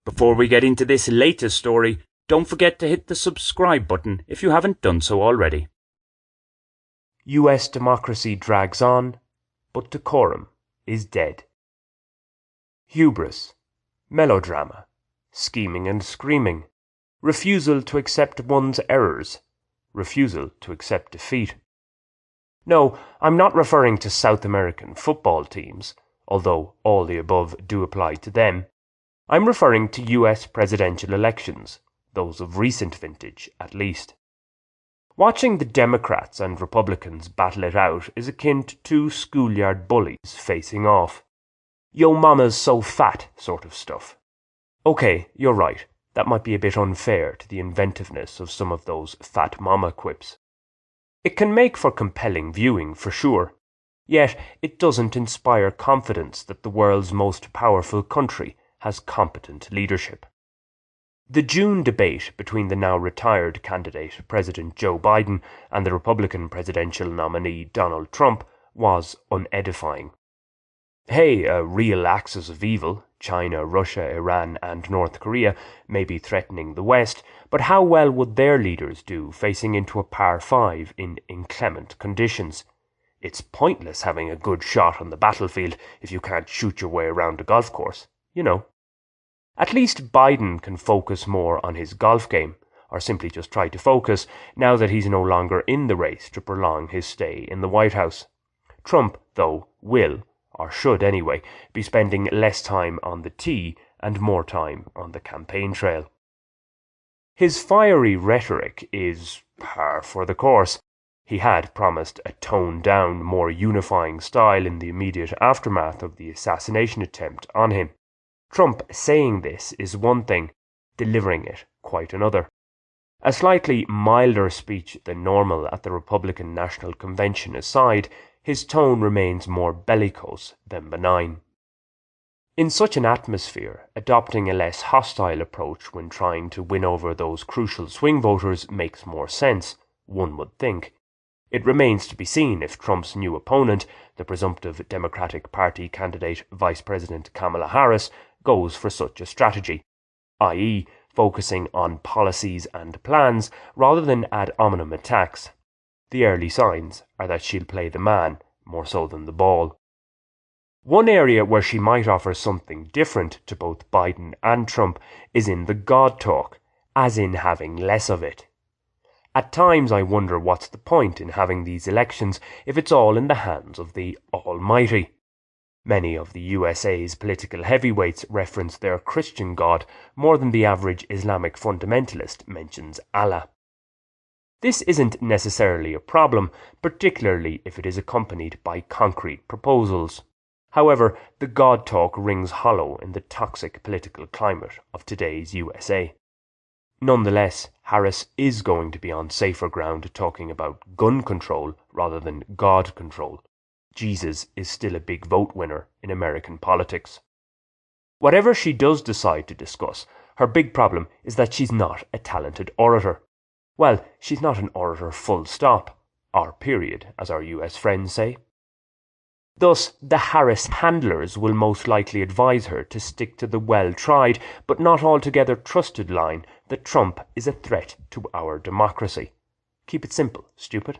Before we get into this latest story, don't forget to hit the subscribe button if you haven't done so already. US democracy drags on, but decorum is dead. Hubris, melodrama, scheming and screaming, refusal to accept one's errors, refusal to accept defeat. No, I'm not referring to South American football teams, although all the above do apply to them. I'm referring to US presidential elections, those of recent vintage at least. Watching the Democrats and Republicans battle it out is akin to two schoolyard bullies facing off. Yo mama's so fat sort of stuff. Okay, you're right, that might be a bit unfair to the inventiveness of some of those fat mama quips. It can make for compelling viewing for sure, yet it doesn't inspire confidence that the world's most powerful country has competent leadership. The June debate between the now retired candidate President Joe Biden and the Republican presidential nominee Donald Trump was unedifying. Hey, a real axis of evil, China, Russia, Iran and North Korea, may be threatening the West, but how well would their leaders do facing into a par 5 in inclement conditions? It's pointless having a good shot on the battlefield if you can't shoot your way around a golf course, you know. At least Biden can focus more on his golf game, or simply just try to focus, now that he's no longer in the race to prolong his stay in the White House. Trump, though, will, or should anyway, be spending less time on the tee and more time on the campaign trail. His fiery rhetoric is par for the course. He had promised a toned-down, more unifying style in the immediate aftermath of the assassination attempt on him. Trump saying this is one thing, delivering it quite another. A slightly milder speech than normal at the Republican National Convention aside, his tone remains more bellicose than benign. In such an atmosphere, adopting a less hostile approach when trying to win over those crucial swing voters makes more sense, one would think. It remains to be seen if Trump's new opponent, the presumptive Democratic Party candidate Vice President Kamala Harris, goes for such a strategy, i.e., focusing on policies and plans rather than ad hominem attacks. The early signs are that she'll play the man more so than the ball. One area where she might offer something different to both Biden and Trump is in the God talk, as in having less of it. At times I wonder what's the point in having these elections if it's all in the hands of the Almighty. Many of the USA's political heavyweights reference their Christian God more than the average Islamic fundamentalist mentions Allah. This isn't necessarily a problem, particularly if it is accompanied by concrete proposals. However, the God talk rings hollow in the toxic political climate of today's USA. Nonetheless, Harris is going to be on safer ground talking about gun control rather than God control. Jesus is still a big vote winner in American politics. Whatever she does decide to discuss, her big problem is that she's not a talented orator. Well, she's not an orator full stop, or period, as our US friends say. Thus, the Harris handlers will most likely advise her to stick to the well-tried but not altogether trusted line that Trump is a threat to our democracy. Keep it simple, stupid.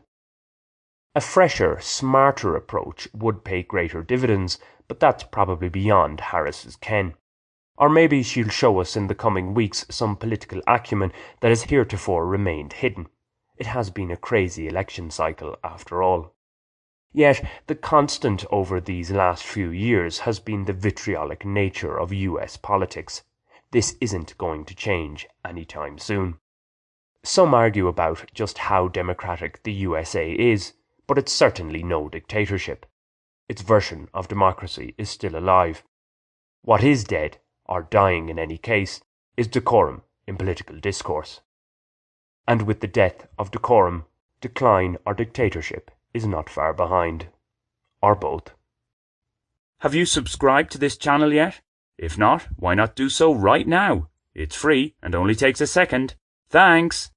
A fresher, smarter approach would pay greater dividends, but that's probably beyond Harris's ken. Or maybe she'll show us in the coming weeks some political acumen that has heretofore remained hidden. It has been a crazy election cycle after all. Yet, the constant over these last few years has been the vitriolic nature of US politics. This isn't going to change anytime soon. Some argue about just how democratic the USA is, but it's certainly no dictatorship. Its version of democracy is still alive. What is dead, or dying in any case, is decorum in political discourse. And with the death of decorum, decline or dictatorship is not far behind. Or both. Have you subscribed to this channel yet? If not, why not do so right now? It's free and only takes a second. Thanks!